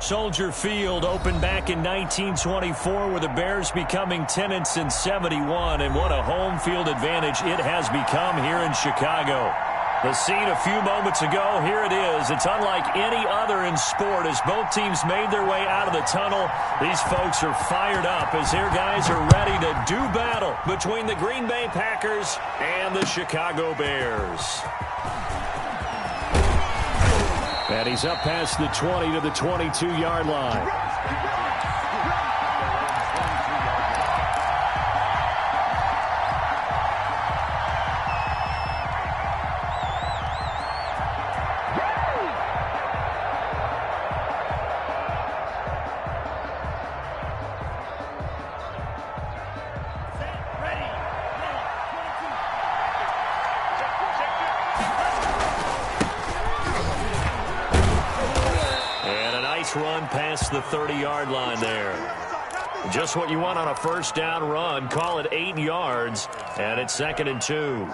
Soldier Field opened back in 1924 with the Bears becoming tenants in 71, and what a home field advantage it has become here in Chicago. The scene a few moments ago, here it is. It's unlike any other in sport as both teams made their way out of the tunnel. These folks are fired up as their guys are ready to do battle between the Green Bay Packers and the Chicago Bears. And he's up past the 20 to the 22-yard line. Run past the 30-yard line there. Just what you want on a first down run. Call it 8 yards, and it's 2nd and 2. 2nd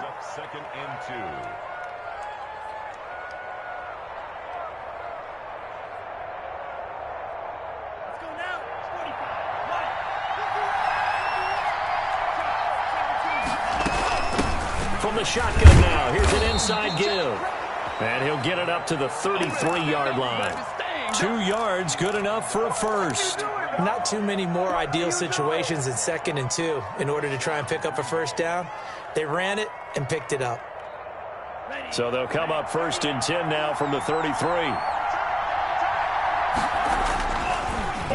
and 2. From the shotgun now, here's an inside give. And he'll get it up to the 33-yard line. 2 yards, good enough for a first. Not too many more ideal situations in 2nd and 2 in order to try and pick up a first down. They ran it and picked it up. So they'll come up 1st and 10 now from the 33.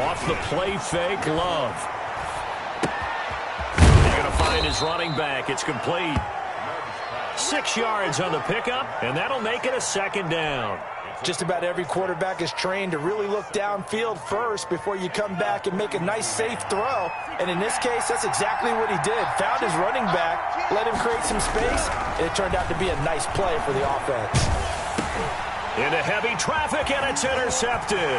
Off the play fake, Love. He's going to find his running back. It's complete. 6 yards on the pickup, and that'll make it a 2nd down. Just about every quarterback is trained to really look downfield first before you come back and make a nice, safe throw. And in this case, that's exactly what he did. Found his running back, let him create some space, and it turned out to be a nice play for the offense. Into heavy traffic, and it's intercepted.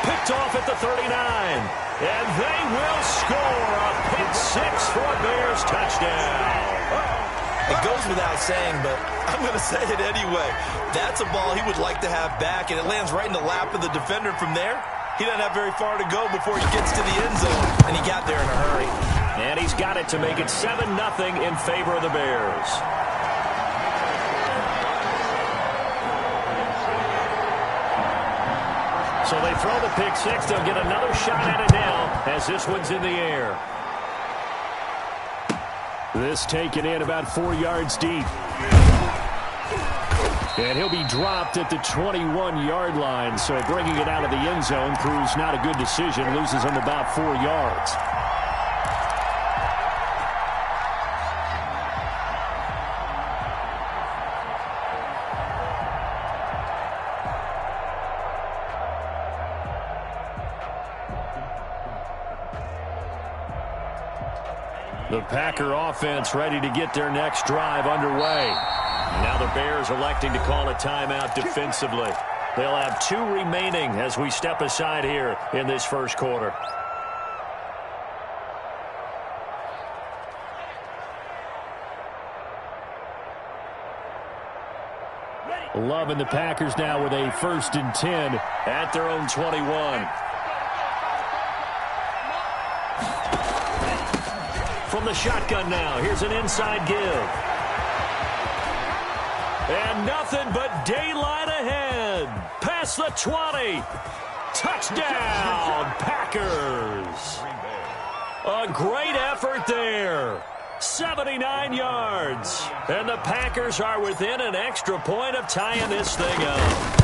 Picked off at the 39. And they will score a pick six for a Bears touchdown. It goes without saying, but I'm going to say it anyway. That's a ball he would like to have back, and it lands right in the lap of the defender from there. He doesn't have very far to go before he gets to the end zone, and he got there in a hurry. And he's got it to make it 7-0 in favor of the Bears. So they throw the pick six. They'll get another shot at it now as this one's in the air. This taken in about 4 yards deep. And he'll be dropped at the 21-yard line. So bringing it out of the end zone proves not a good decision. Loses him about 4 yards. The Packer offense ready to get their next drive underway. Now the Bears electing to call a timeout defensively. They'll have 2 remaining as we step aside here in this first quarter. Love and the Packers now with a 1st and 10 at their own 21. From the shotgun now, here's an inside give. And nothing but daylight ahead. Past the 20. Touchdown, Packers. A great effort there. 79 yards. And the Packers are within an extra point of tying this thing up.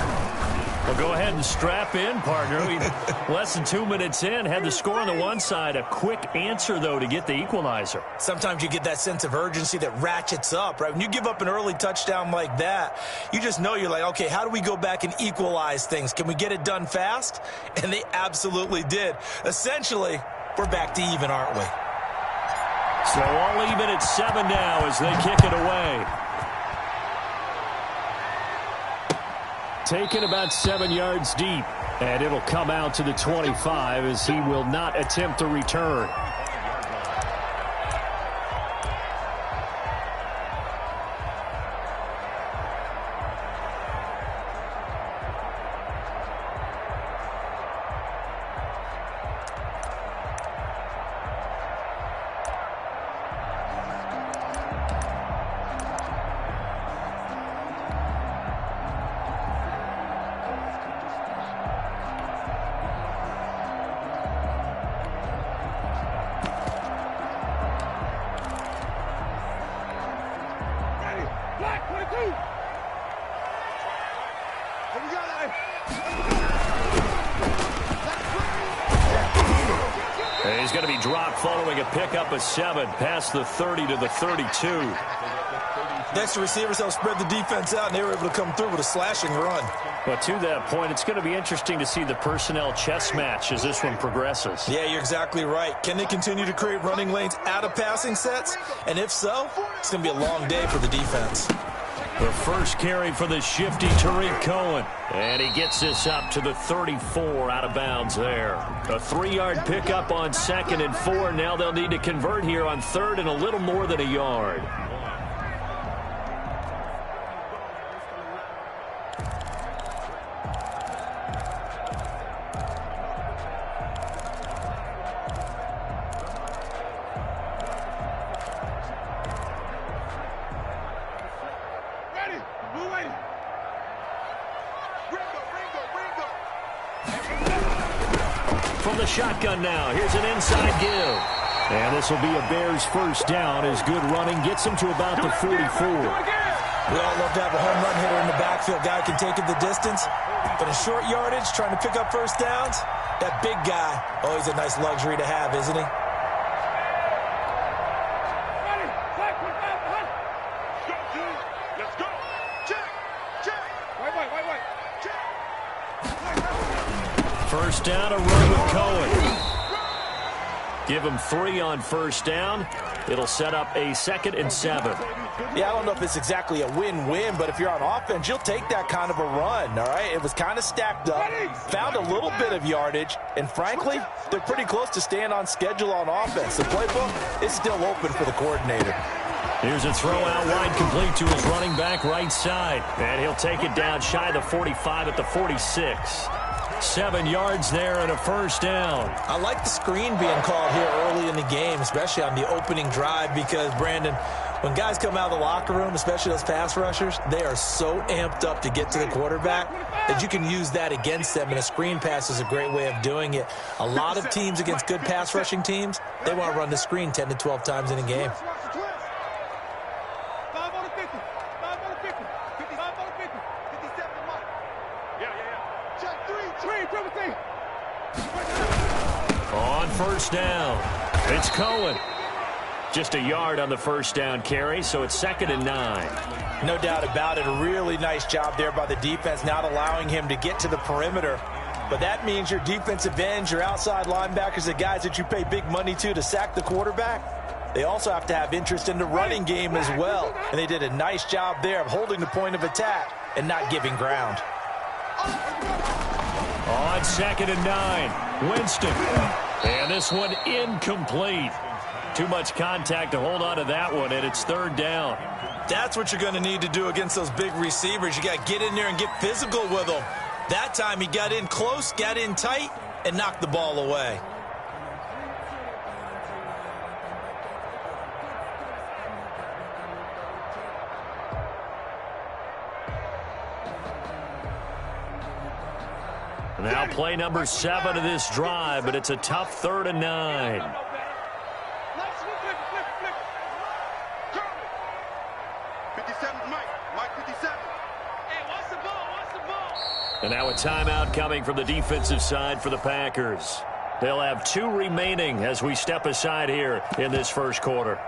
Well, go ahead and strap in, partner. Less than 2 minutes in, had the score on the one side. A quick answer, though, to get the equalizer. Sometimes you get that sense of urgency that ratchets up, right? When you give up an early touchdown like that, you just know you're like, okay, how do we go back and equalize things? Can we get it done fast? And they absolutely did. Essentially, we're back to even, aren't we? So all even at 7 now as they kick it away. Taken about 7 yards deep, and it'll come out to the 25 as he will not attempt to return. And he's going to be dropped following a pickup of 7 past the 30 to the 32. Next, the receivers helped spread the defense out, and they were able to come through with a slashing run. But to that point, it's going to be interesting to see the personnel chess match as this one progresses. Yeah, you're exactly right. Can they continue to create running lanes out of passing sets? And if so, it's going to be a long day for the defense. The first carry for the shifty Tariq Cohen. And he gets this up to the 34 out of bounds there. A 3-yard pickup on 2nd and 4. Now they'll need to convert here on 3rd and a little more than a yard. From the shotgun now, here's an inside give. And this will be a Bears first down as good running gets them to about the 44. We all love to have a home run hitter in the backfield. Guy can take it the distance. But in short yardage, trying to pick up first downs, that big guy, always a nice luxury to have, isn't he? First down, a run with Cohen. Give him 3 on first down. It'll set up a 2nd and 7. Yeah, I don't know if it's exactly a win-win, but if you're on offense, you'll take that kind of a run, all right? It was kind of stacked up, found a little bit of yardage, and frankly, they're pretty close to staying on schedule on offense. The playbook is still open for the coordinator. Here's a throw out wide, complete to his running back right side. And he'll take it down shy of the 45 at the 46. 7 yards there and a first down. I like the screen being called here early in the game, especially on the opening drive, because, Brandon, when guys come out of the locker room, especially those pass rushers, they are so amped up to get to the quarterback that you can use that against them, and a screen pass is a great way of doing it. A lot of teams against good pass rushing teams, they want to run the screen 10 to 12 times in a game. On first down, it's Cohen. Just a yard on the first down carry, so it's 2nd and 9. No doubt about it. A really nice job there by the defense, not allowing him to get to the perimeter. But that means your defensive ends, your outside linebackers, the guys that you pay big money to sack the quarterback, they also have to have interest in the running game as well. And they did a nice job there of holding the point of attack and not giving ground. On 2nd and 9, Winston. And this one incomplete. Too much contact to hold on to that one, and it's 3rd down. That's what you're going to need to do against those big receivers. You got to get in there and get physical with them. That time he got in close, got in tight, and knocked the ball away. Now play number 7 of this drive, but it's a tough 3rd and 9. And now a timeout coming from the defensive side for the Packers. They'll have 2 remaining as we step aside here in this first quarter.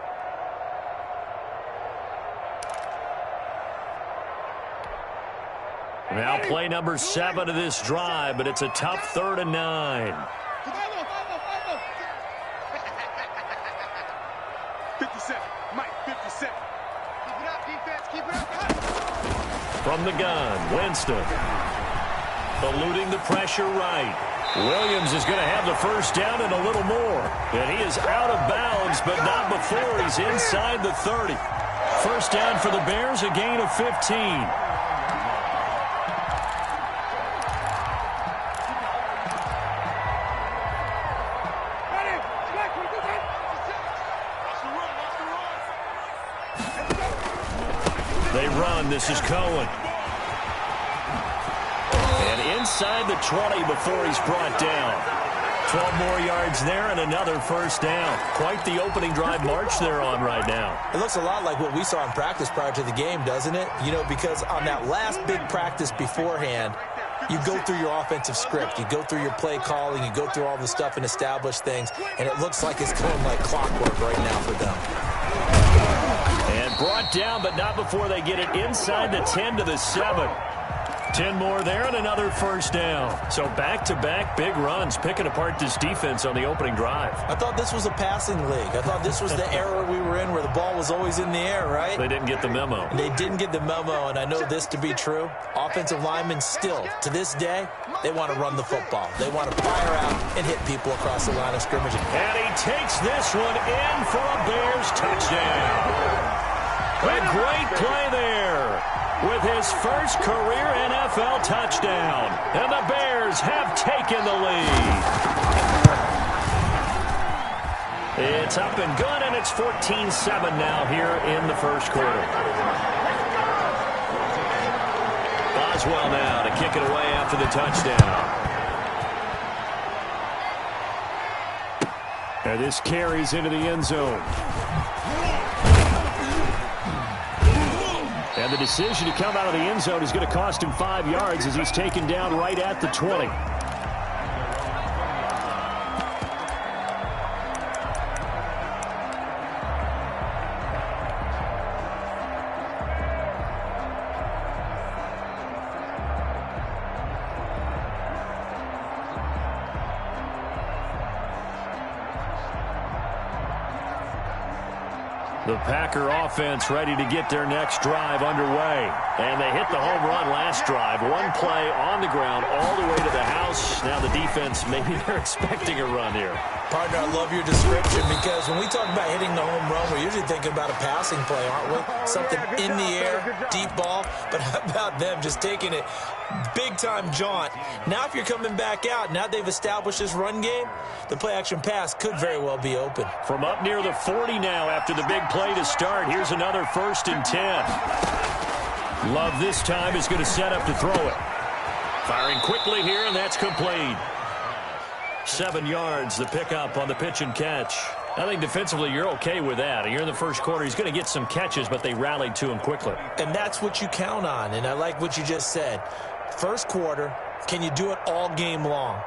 Now play number 7 of this drive, but it's a tough 3rd and 9. 57, Mike, 57. Keep it up, defense, keep it up. From the gun, Winston. Eluding the pressure right. Williams is going to have the first down and a little more. And he is out of bounds, but not before he's inside the 30. First down for the Bears, a gain of 15. They run. This is Cohen. And inside the 20 before he's brought down. 12 more yards there and another first down. Quite the opening drive march they're on right now. It looks a lot like what we saw in practice prior to the game, doesn't it? You know, because on that last big practice beforehand, You go through your offensive script. You go through your play calling. You go through all the stuff and establish things. And it looks like it's going like clockwork right now for them. And brought down, but not before they get it inside the 10 to the 7. 10 more there and another first down. So back-to-back big runs, picking apart this defense on the opening drive. I thought this was a passing league. I thought this was the era we were in where the ball was always in the air, right? They didn't get the memo. They didn't get the memo, and I know this to be true. Offensive linemen still, to this day, they want to run the football. They want to fire out and hit people across the line of scrimmage. And he takes this one in for a Bears touchdown. A great play there with his first career NFL touchdown. And the Bears have taken the lead. It's up and good, and it's 14-7 now here in the first quarter. Boswell now to kick it away after the touchdown. And this carries into the end zone. And the decision to come out of the end zone is going to cost him 5 yards as he's taken down right at the 20. The Packer offense ready to get their next drive underway. And they hit the home run last drive. One play on the ground all the way to the house. Now the defense, maybe they're expecting a run here. Partner, I love your description because when we talk about hitting the home run, we're usually thinking about a passing play, aren't we? Something in the air, deep ball. But how about them just taking it big-time jaunt? Now if you're coming back out, now they've established this run game, the play-action pass could very well be open. From up near the 40 now after the big play to start, here's another 1st and 10. Love this time is going to set up to throw it. Firing quickly here, and that's complete. 7 yards, the pickup on the pitch and catch. I think defensively you're okay with that. You're in the first quarter. He's going to get some catches, but they rallied to him quickly. And that's what you count on, and I like what you just said. First quarter, can you do it all game long?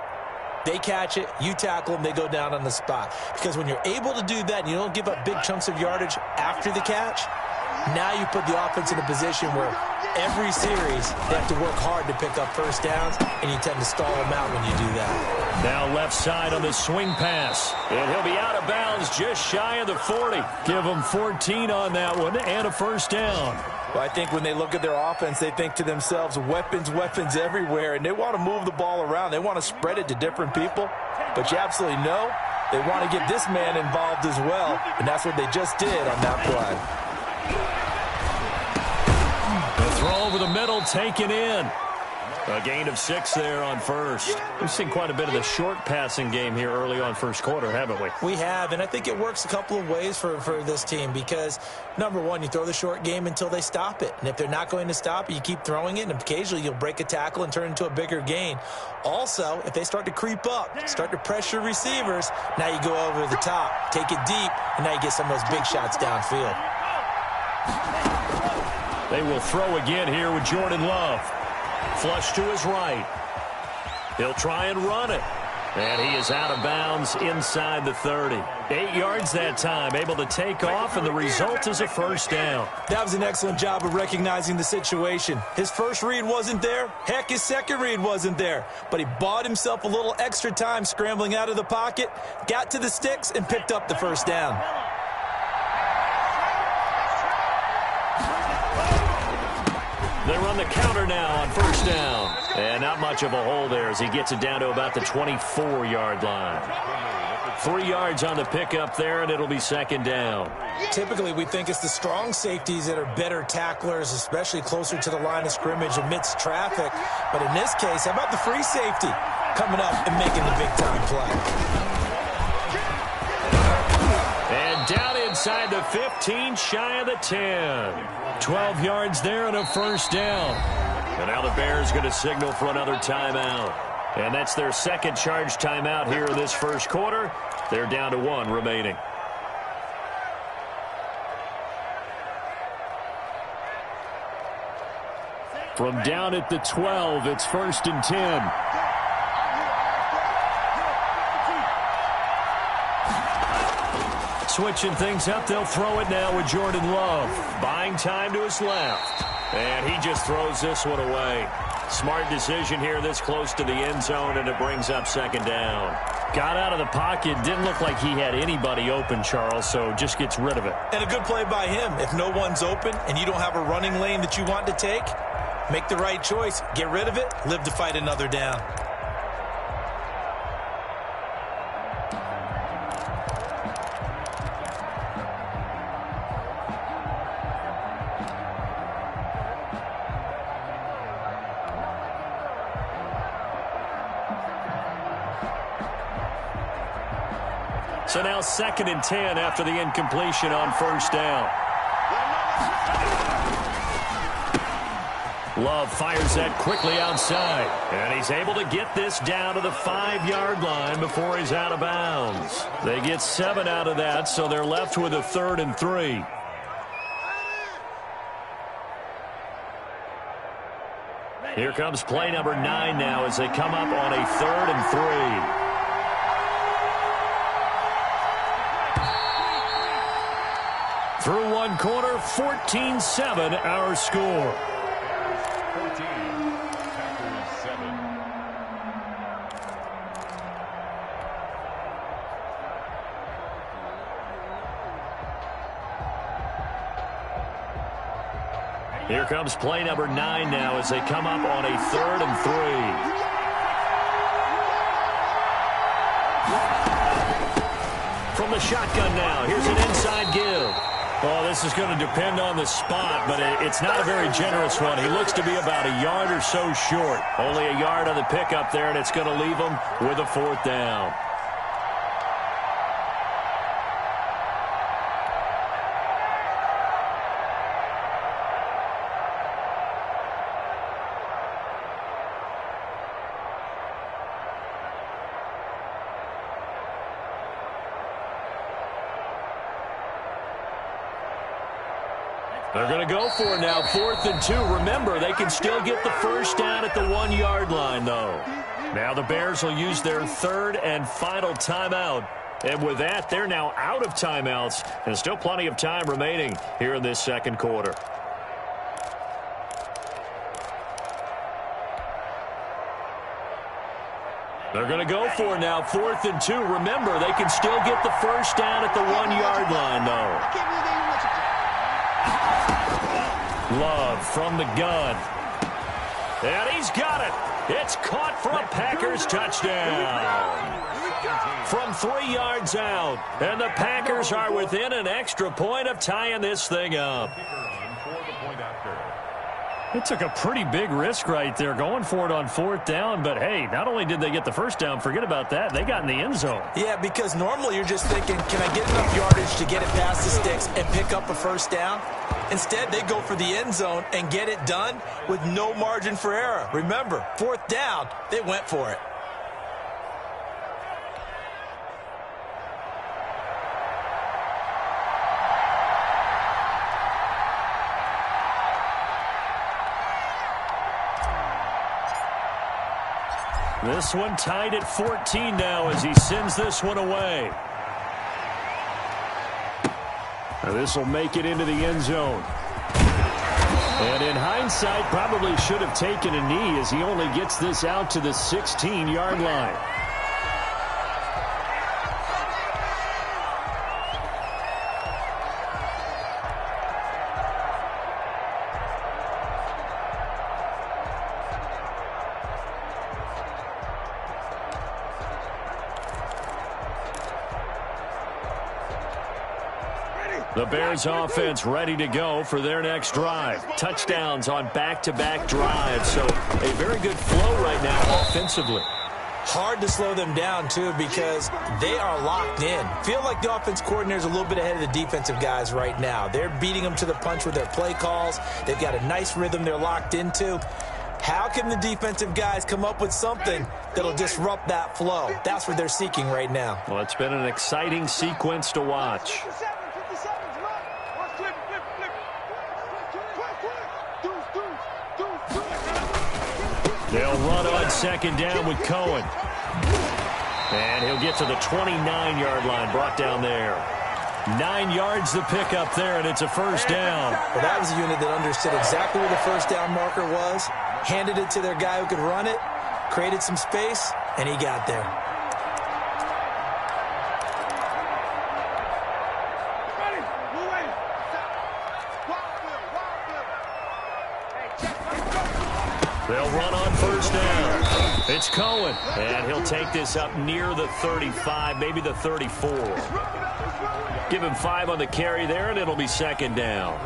They catch it, you tackle them, they go down on the spot. Because when you're able to do that and you don't give up big chunks of yardage after the catch, now you put the offense in a position where every series they have to work hard to pick up first downs, and you tend to stall them out when you do that. Now left side on the swing pass. And he'll be out of bounds just shy of the 40. Give him 14 on that one and a first down. Well, I think when they look at their offense, they think to themselves, weapons, weapons everywhere, and they want to move the ball around. They want to spread it to different people, but you absolutely know they want to get this man involved as well, and that's what they just did on that play. The throw over the middle, taken in. A gain of 6 there on first. We've seen quite a bit of the short passing game here early on first quarter, haven't we? We have, and I think it works a couple of ways for this team because, number one, you throw the short game until they stop it. And if they're not going to stop it, you keep throwing it, and occasionally you'll break a tackle and turn it into a bigger gain. Also, if they start to creep up, start to pressure receivers, now you go over the top, take it deep, and now you get some of those big shots downfield. They will throw again here with Jordan Love. Flush to his right. He'll try and run it. And he is out of bounds inside the 30. 8 yards that time, able to take off, and the result is a first down. That was an excellent job of recognizing the situation. His first read wasn't there. Heck, his second read wasn't there. But he bought himself a little extra time scrambling out of the pocket, got to the sticks, and picked up the first down. They run the counter now on first down. And not much of a hole there as he gets it down to about the 24-yard line. 3 yards on the pickup there, and it'll be second down. Typically, we think it's the strong safeties that are better tacklers, especially closer to the line of scrimmage amidst traffic. But in this case, how about the free safety coming up and making the big-time play? And down inside the 15, shy of the 10. 12 yards there and a first down. And now the Bears going to signal for another timeout. And that's their second charge timeout here in this first quarter. They're down to 1 remaining. From down at the 12, it's 1st and 10. Switching things up, they'll throw it now with Jordan Love. Buying time to his left. And he just throws this one away. Smart decision here this close to the end zone, and it brings up 2nd down. Got out of the pocket. Didn't look like he had anybody open, Charles, so just gets rid of it. And a good play by him. If no one's open and you don't have a running lane that you want to take, make the right choice. Get rid of it. Live to fight another down. So now 2nd and 10 after the incompletion on 1st down. Love fires that quickly outside. And he's able to get this down to the 5-yard line before he's out of bounds. They get 7 out of that, so they're left with a 3rd and 3. Here comes play number 9 now as they come up on a 3rd and 3. Through one quarter, 14-7 our score. 14, Packers 7. Here comes play number 9 now as they come up on a 3rd and 3. From the shotgun now, here's an inside give. Well, this is going to depend on the spot, but it's not a very generous one. He looks to be about a yard or so short. Only a yard on the pickup there, and it's going to leave him with a 4th down. They're going to go for it now, 4th and 2. Remember, they can still get the 1st down at the 1-yard line, though. Now the Bears will use their 3rd and final timeout. And with that, they're now out of timeouts. And still plenty of time remaining here in this 2nd quarter. They're going to go for it now, 4th and 2. Remember, they can still get the 1st down at the 1-yard line, though. Love from the gun. And he's got it. It's caught for a Packers touchdown. From 3 yards out. And the Packers are within an extra point of tying this thing up. It took a pretty big risk right there going for it on 4th down. But, hey, not only did they get the 1st down, forget about that. They got in the end zone. Yeah, because normally you're just thinking, can I get enough yardage to get it past the sticks and pick up a 1st down? Instead, they go for the end zone and get it done with no margin for error. Remember, 4th down, they went for it. This one tied at 14 now as he sends this one away. This will make it into the end zone. And in hindsight, probably should have taken a knee as he only gets this out to the 16-yard line. The Bears offense ready to go for their next drive. Touchdowns on back-to-back drives. So a very good flow right now offensively. Hard to slow them down, too, because they are locked in. Feel like the offense coordinator is a little bit ahead of the defensive guys right now. They're beating them to the punch with their play calls. They've got a nice rhythm they're locked into. How can the defensive guys come up with something that'll disrupt that flow? That's what they're seeking right now. Well, it's been an exciting sequence to watch. They'll run on second down with Cohen. And he'll get to the 29-yard line, brought down there. 9 yards the pickup there, and it's a first down. Well, that was a unit that understood exactly where the first down marker was, handed it to their guy who could run it, created some space, and he got there. They'll run on first down. It's Cohen, and he'll take this up near the 35, maybe the 34. Give him 5 on the carry there, and it'll be second down.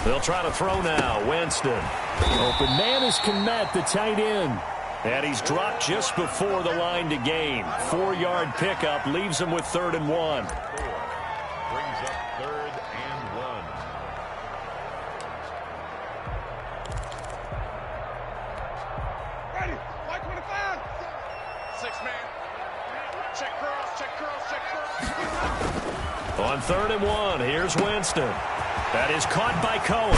They'll try to throw now. Winston. Open man is Kmet, the tight end. And he's dropped just before the line to gain. 4-yard pickup leaves him with 3rd and 1. Brings up 3rd and 1. Ready. White 25. 6-man. Check curls, check curls, check curls. On 3rd and 1, here's Winston. That is caught by Cohen.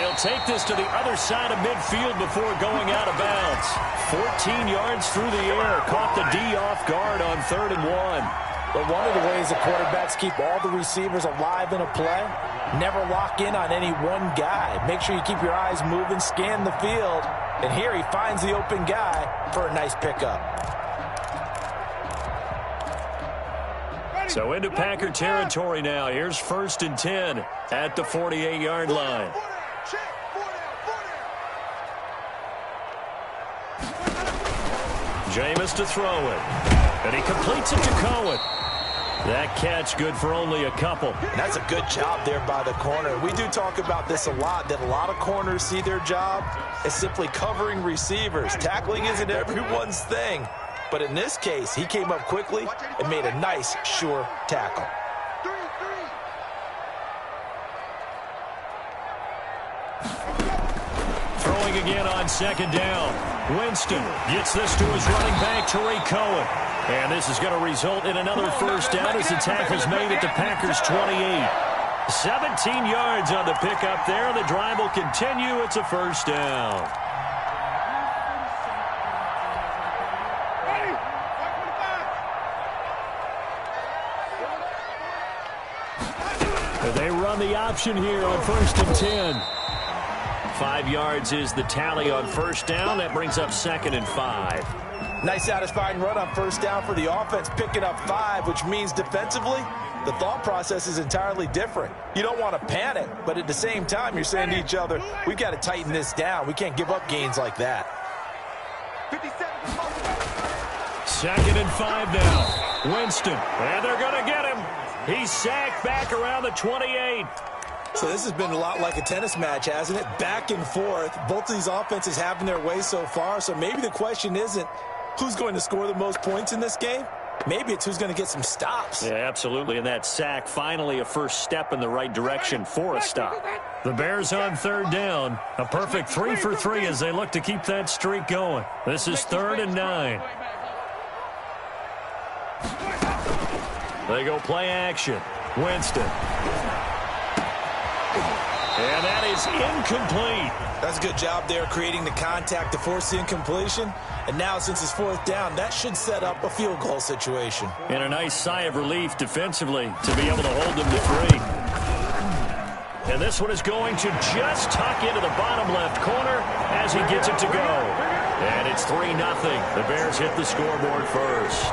He'll take this to the other side of midfield before going out of bounds. 14 yards through the air. Caught the D off guard on 3rd and 1. But one of the ways the quarterbacks keep all the receivers alive in a play, never lock in on any one guy. Make sure you keep your eyes moving, scan the field. And here he finds the open guy for a nice pickup. So into Packer territory now. Here's 1st and 10 at the 48-yard line. Jameis to throw it. And he completes it to Cohen. That catch good for only a couple. And that's a good job there by the corner. We do talk about this a lot, that a lot of corners see their job as simply covering receivers. Tackling isn't everyone's thing. But in this case, he came up quickly and made a nice, sure tackle. Throwing again on second down. Winston gets this to his running back, Tariq Cohen. And this is going to result in another first down as the tackle's made at the Packers' 28. 17 yards on the pickup there. The drive will continue. It's a first down. They run the option here on 1st and 10. 5 yards is the tally on first down. That brings up 2nd and 5. Nice satisfying run on first down for the offense, picking up 5, which means defensively, the thought process is entirely different. You don't want to panic, but at the same time, you're saying to each other, we've got to tighten this down. We can't give up gains like that. 2nd and 5 now. Winston, and they're going to get him. He's sacked back around the 28. So this has been a lot like a tennis match, hasn't it? Back and forth. Both of these offenses having their way so far. So maybe the question isn't who's going to score the most points in this game. Maybe it's who's going to get some stops. Yeah, absolutely. And that sack, finally a first step in the right direction for a stop. The Bears on 3rd down. A perfect 3 for 3 as they look to keep that streak going. This is 3rd and 9. They go play action. Winston. And that is incomplete. That's a good job there creating the contact to force the incompletion. And now since it's 4th down, that should set up a field goal situation. And a nice sigh of relief defensively to be able to hold them to 3. And this one is going to just tuck into the bottom left corner as he gets it to go. And it's 3-0. The Bears hit the scoreboard first.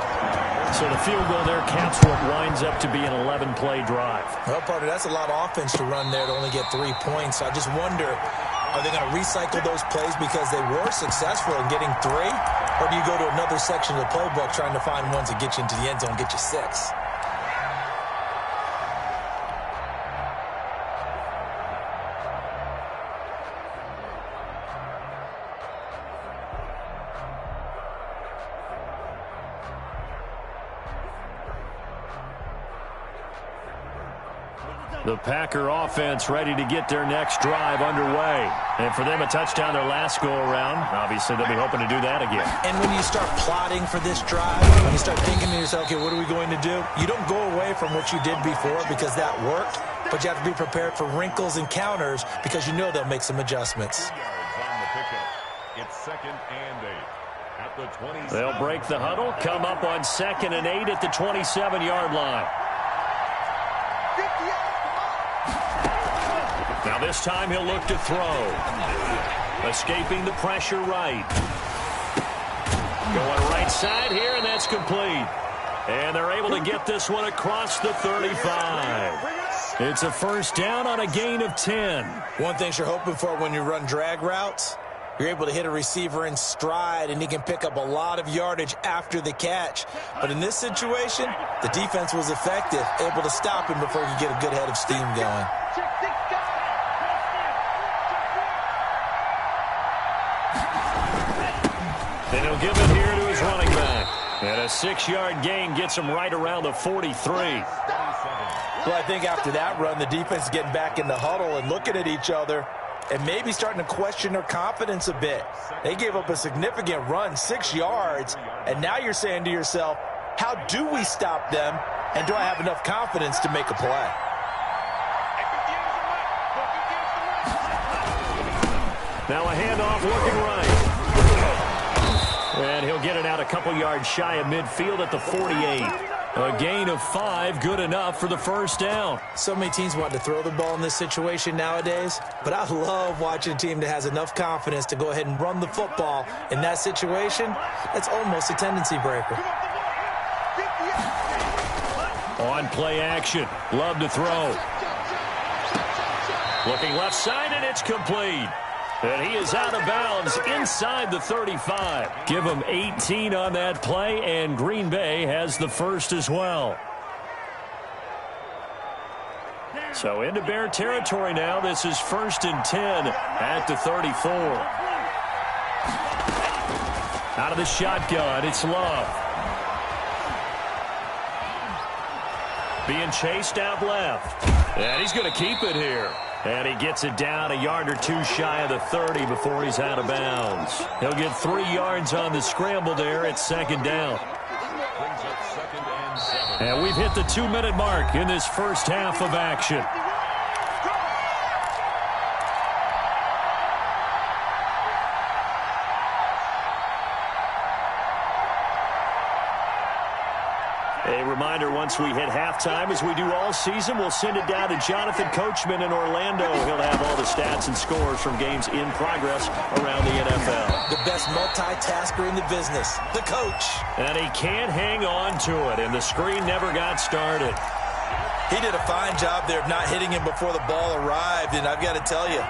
So the field goal there caps what winds up to be an 11-play drive. Well, partner, that's a lot of offense to run there to only get 3 points. So I just wonder, are they going to recycle those plays because they were successful in getting 3? Or do you go to another section of the playbook trying to find ones that get you into the end zone and get you 6? The Packer offense ready to get their next drive underway. And for them, a touchdown their last go-around. Obviously, they'll be hoping to do that again. And when you start plotting for this drive, when you start thinking to yourself, okay, what are we going to do? You don't go away from what you did before because that worked, but you have to be prepared for wrinkles and counters because you know they'll make some adjustments. It's 2nd and 8 at the 27. They'll break the huddle, come up on 2nd and 8 at the 27-yard line. Now this time he'll look to throw. Escaping the pressure right. Going right side here, and that's complete. And they're able to get this one across the 35. It's a first down on a gain of 10. One thing you're hoping for when you run drag routes, you're able to hit a receiver in stride, and he can pick up a lot of yardage after the catch. But in this situation, the defense was effective, able to stop him before he could get a good head of steam going. And he'll give it here to his running back. And a 6-yard gain gets him right around the 43. Well, I think after that run, the defense is getting back in the huddle and looking at each other and maybe starting to question their confidence a bit. They gave up a significant run, 6 yards, and now you're saying to yourself, how do we stop them, and do I have enough confidence to make a play? Now a handoff looking right. And he'll get it out a couple yards shy of midfield at the 48. A gain of 5, good enough for the first down. So many teams want to throw the ball in this situation nowadays, but I love watching a team that has enough confidence to go ahead and run the football. In that situation, that's almost a tendency breaker. On play action, Love to throw. Looking left side, and it's complete. And he is out of bounds inside the 35. Give him 18 on that play, and Green Bay has the first as well. So into Bear territory now. This is 1st and 10 at the 34. Out of the shotgun, it's Love. Being chased out left. And he's going to keep it here. And he gets it down a yard or two shy of the 30 before he's out of bounds. He'll get 3 yards on the scramble there at 2nd down. And we've hit the 2-minute mark in this first half of action. A reminder, once we hit halftime, as we do all season, we'll send it down to Jonathan Coachman in Orlando. He'll have all the stats and scores from games in progress around the NFL. The best multitasker in the business, the coach. And he can't hang on to it, and the screen never got started. He did a fine job there of not hitting him before the ball arrived, and I've got to tell you,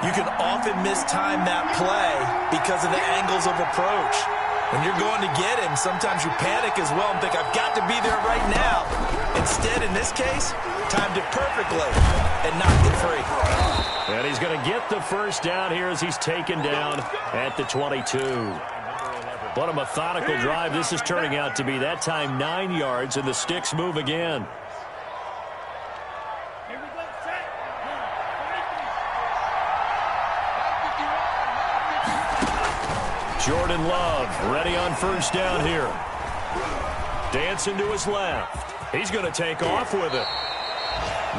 you can often mistime that play because of the angles of approach. When you're going to get him, sometimes you panic as well and think, I've got to be there right now. Instead, in this case, timed it perfectly and knocked it free. And he's going to get the first down here as he's taken down at the 22. What a methodical drive this is turning out to be. That time 9 yards, and the sticks move again. Jordan Love ready on first down here. Dancing to his left. He's going to take off with it.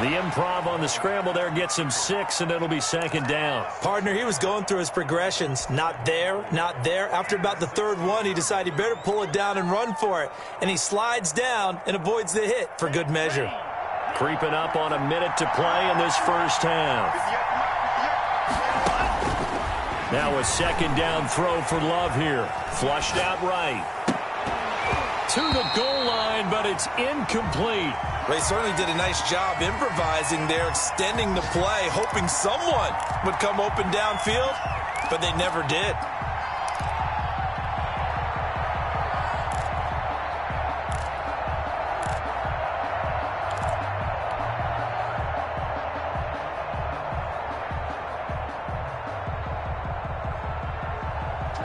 The improv on the scramble there gets him 6, and it'll be 2nd down. Partner, he was going through his progressions. Not there, not there. After about the 3rd one, he decided he better pull it down and run for it. And he slides down and avoids the hit for good measure. Creeping up on a minute to play in this first half. Now a 2nd down throw for Love here. Flushed out right. To the goal line, but it's incomplete. They certainly did a nice job improvising there, extending the play, hoping someone would come open downfield, but they never did.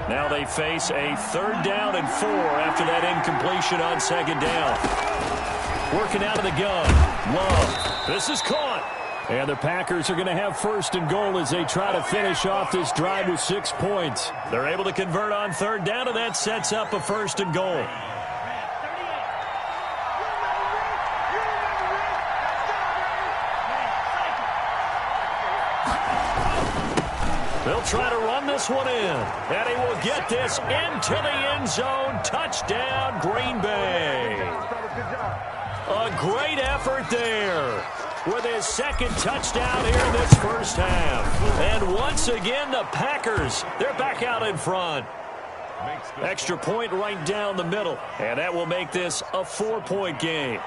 Now they face a 3rd down and 4 after that incompletion on 2nd down. Working out of the gun. Love. This is caught. And the Packers are going to have first and goal as they try to finish off this drive with 6 points. They're able to convert on third down, and that sets up a first and goal. They'll try to run this one in, and he will get this into the end zone. Touchdown, Green Bay. A great effort there with his second touchdown here in this first half. And once again, the Packers, they're back out in front. Extra point right down the middle, and that will make this a 4-point game.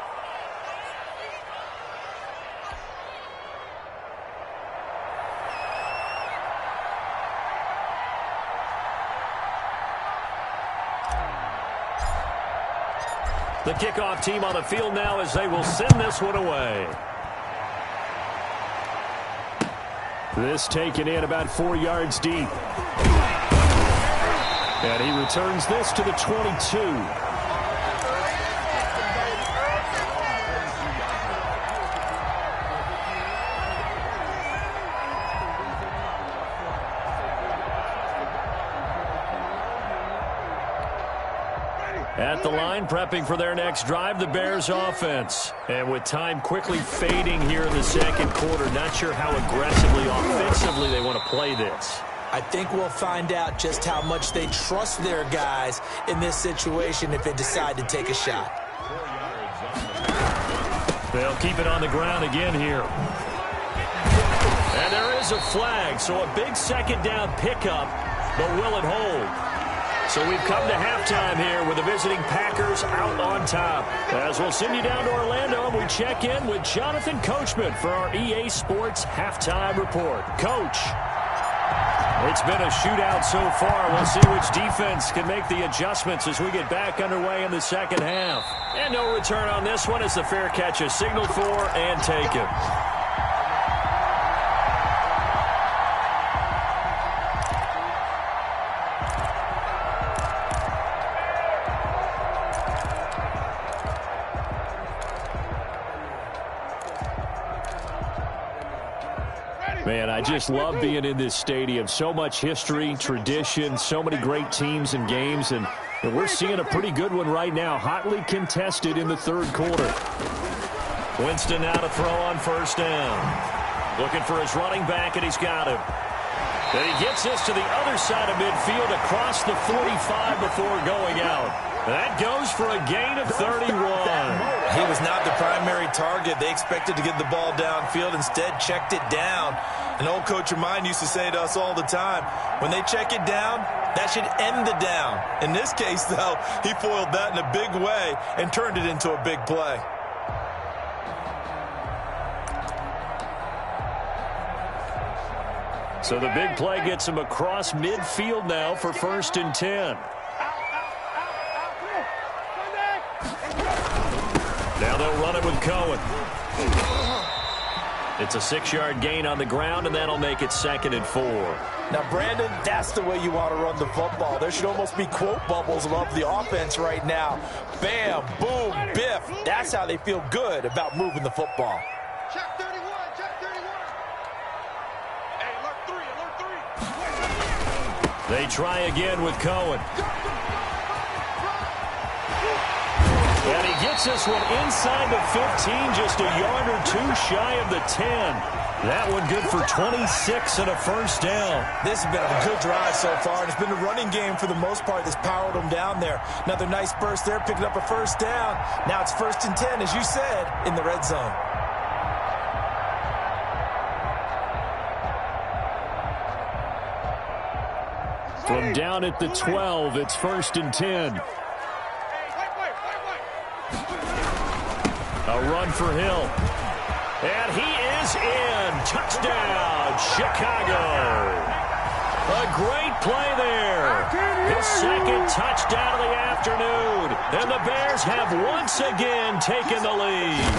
The kickoff team on the field now as they will send this one away. This taken in about 4 yards deep. And he returns this to the 22. At the line, prepping for their next drive, the Bears offense. And with time quickly fading here in the second quarter, not sure how aggressively, offensively they want to play this. I think we'll find out just how much they trust their guys in this situation if they decide to take a shot. They'll keep it on the ground again here. And there is a flag, so a big second down pickup, but will it hold? So we've come to halftime here with the visiting Packers out on top. As we'll send you down to Orlando, and we check in with Jonathan Coachman for our EA Sports Halftime Report. Coach, it's been a shootout so far. We'll see which defense can make the adjustments as we get back underway in the second half. And no return on this one as the fair catch is signaled for and taken. Man, I just love being in this stadium. So much history, tradition, so many great teams and games, and we're seeing a pretty good one right now. Hotly contested in the third quarter. Winston now to throw on first down. Looking for his running back, and he's got him. Then he gets this to the other side of midfield across the 45 before going out. That goes for a gain of 31. He was not the primary target. They expected to get the ball downfield. Instead, checked it down. An old coach of mine used to say to us all the time, when they check it down, that should end the down. In this case, though, he foiled that in a big way and turned it into a big play. So the big play gets him across midfield now for first and 10. Now they'll run it with Cohen. It's a 6-yard gain on the ground, and that'll make it second and 4. Now, Brandon, that's the way you want to run the football. There should almost be quote bubbles above the offense right now. Bam, boom, biff. That's how they feel good about moving the football. Check 31, check 31. Hey, alert 3. They try again with Cohen. And he gets this one inside the 15, just a yard or two shy of the 10. That one good for 26 and a first down. This has been a good drive so far, and it's been a running game for the most part that's powered them down there. Another nice burst there, picking up a first down. Now it's first and 10, as you said, in the red zone. From down at the 12, it's first and 10. A run for Hill. And he is in. Touchdown, Chicago. A great play there. His second touchdown of the afternoon. And the Bears have once again taken the lead.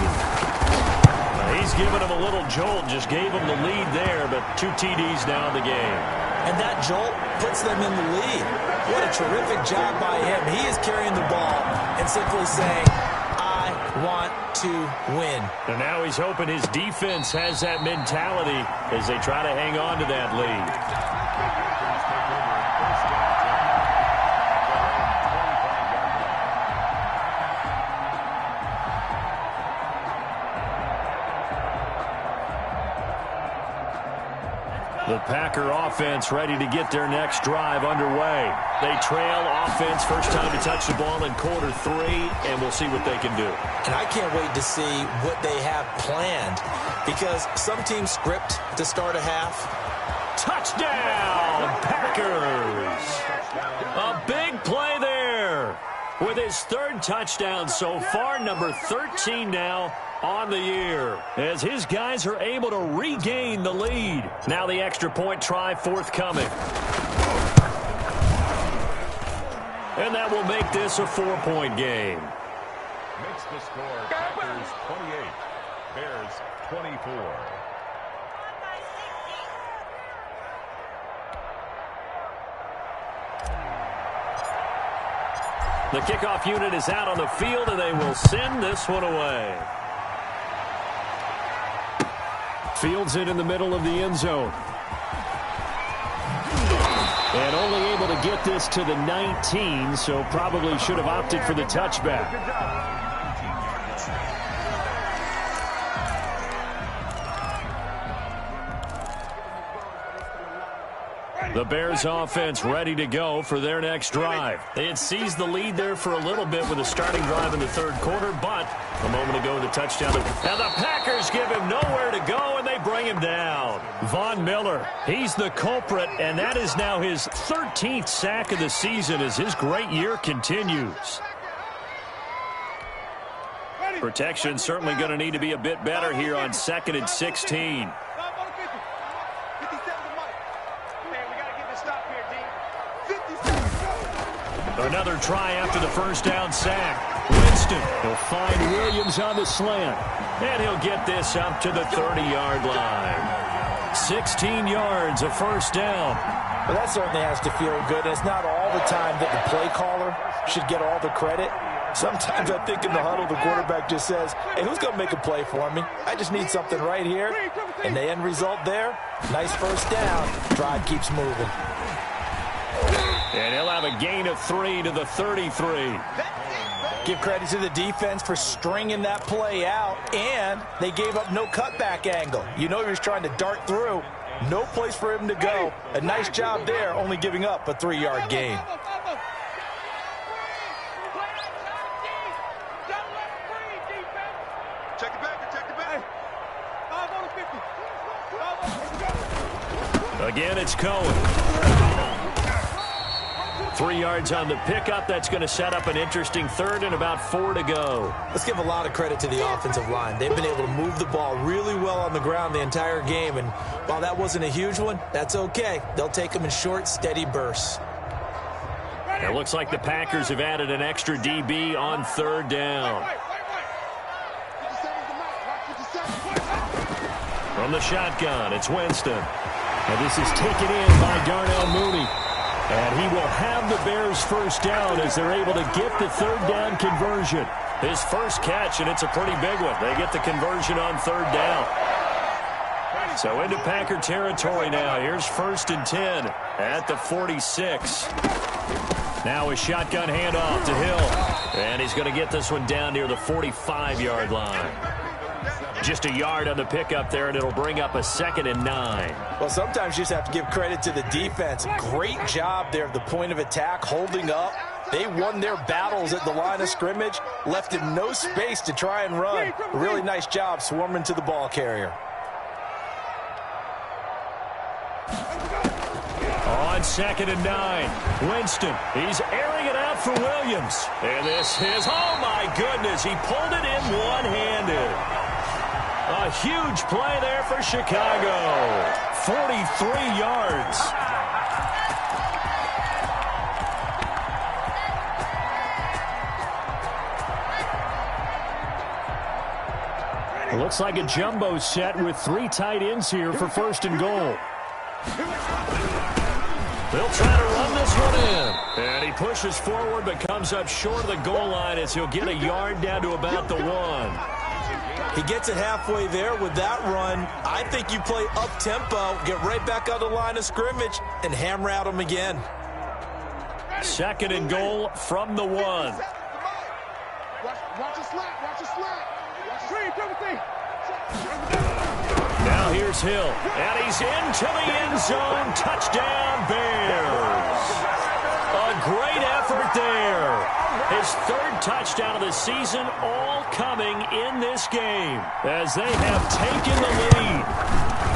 He's given him a little jolt, just gave him the lead there, but 2 TDs now in the game. And that jolt puts them in the lead. What a terrific job by him. He is carrying the ball and simply saying, I want to win. And now he's hoping his defense has that mentality as they try to hang on to that lead. The Packer offense ready to get their next drive underway. They trail offense, first time to touch the ball in quarter 3, and we'll see what they can do. And I can't wait to see what they have planned, because some teams script to start a half. Touchdown, Packers! A big play there. With his 3rd touchdown so far, number 13 now on the year, as his guys are able to regain the lead. Now the extra point try forthcoming. And that will make this a 4-point game. Makes the score Packers 28, Bears 24. The kickoff unit is out on the field, and they will send this one away. Fields it in the middle of the end zone. And only able to get this to the 19, so probably should have opted for the touchback. The Bears offense ready to go for their next drive. They had seized the lead there for a little bit with a starting drive in the 3rd quarter, but a moment ago the touchdown. And the Packers give him nowhere to go, and they bring him down. Von Miller, he's the culprit, and that is now his 13th sack of the season as his great year continues. Protection certainly going to need to be a bit better here on 2nd and 16. Another try after the first down sack. Winston will find Williams on the slant. And he'll get this up to the 30-yard line. 16 yards, a first down. Well, that certainly has to feel good. It's not all the time that the play caller should get all the credit. Sometimes I think in the huddle, the quarterback just says, hey, who's going to make a play for me? I just need something right here. And the end result there, nice first down. Drive keeps moving. And he'll have a gain of 3 to the 33. Give credit to the defense for stringing that play out, and they gave up no cutback angle. You know he was trying to dart through. No place for him to go. A nice job there, only giving up a 3-yard gain. Check it back, check it back. 5 on the 50. Again, it's Cohen. 3 yards on the pickup. That's going to set up an interesting 3rd and about 4 to go. Let's give a lot of credit to the offensive line. They've been able to move the ball really well on the ground the entire game, and while that wasn't a huge one, that's okay. They'll take them in short, steady bursts. It looks like the Packers have added an extra DB on 3rd down. From the shotgun, it's Winston. And this is taken in by Darnell Mooney. And he will have the Bears first down as they're able to get the 3rd down conversion. His first catch, and it's a pretty big one. They get the conversion on 3rd down. So into Packer territory now. Here's 1st and 10 at the 46. Now a shotgun handoff to Hill. And he's going to get this one down near the 45-yard line. Just a yard on the pickup there, and it'll bring up a 2nd and 9. Well, sometimes you just have to give credit to the defense. Great job there at the point of attack, holding up. They won their battles at the line of scrimmage, left him no space to try and run. A really nice job swarming to the ball carrier. On 2nd and 9, Winston, he's airing it out for Williams. And this is, oh my goodness, he pulled it in one-handed. A huge play there for Chicago. 43 yards. It looks like a jumbo set with 3 tight ends here for 1st and goal. They'll try to run this one in. And he pushes forward but comes up short of the goal line as he'll get a yard down to about the 1. He gets it halfway there with that run. I think you play up-tempo, get right back on the line of scrimmage, and hammer at him again. 2nd and goal from the 1. Watch your slap. Watch your slap. Now here's Hill, and he's into the end zone. Touchdown, Bears. A great effort there. His 3rd touchdown of the season, all coming in this game as they have taken the lead.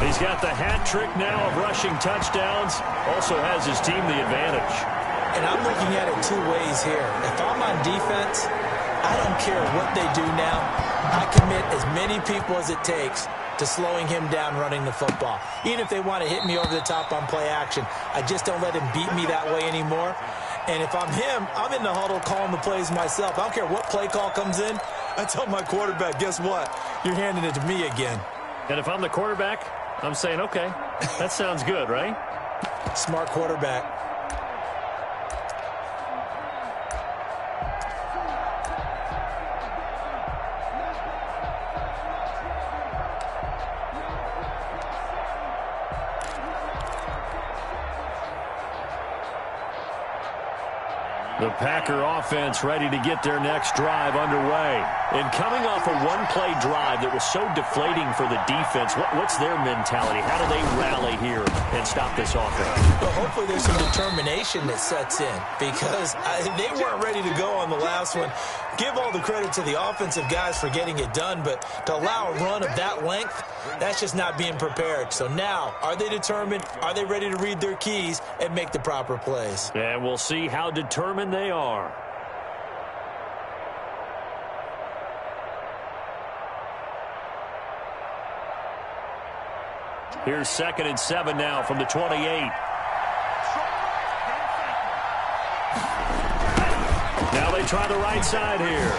He's got the hat trick now of rushing touchdowns. Also has his team the advantage. And I'm looking at it 2 ways here. If I'm on defense, I don't care what they do now. I commit as many people as it takes to slowing him down running the football. Even if they want to hit me over the top on play action, I just don't let him beat me that way anymore. And if I'm him, I'm in the huddle calling the plays myself. I don't care what play call comes in. I tell my quarterback, guess what? You're handing it to me again. And if I'm the quarterback, I'm saying, okay, that sounds good, right? Smart quarterback. The Packer offense ready to get their next drive underway. And coming off a one-play drive that was so deflating for the defense, what's their mentality? How do they rally here and stop this offense? Well, hopefully there's some determination that sets in because they weren't ready to go on the last one. Give all the credit to the offensive guys for getting it done, but to allow a run of that length, that's just not being prepared. So now, are they determined? Are they ready to read their keys and make the proper plays? And we'll see how determined they are. Here's 2nd and 7 now from the 28. Now they try the right side here.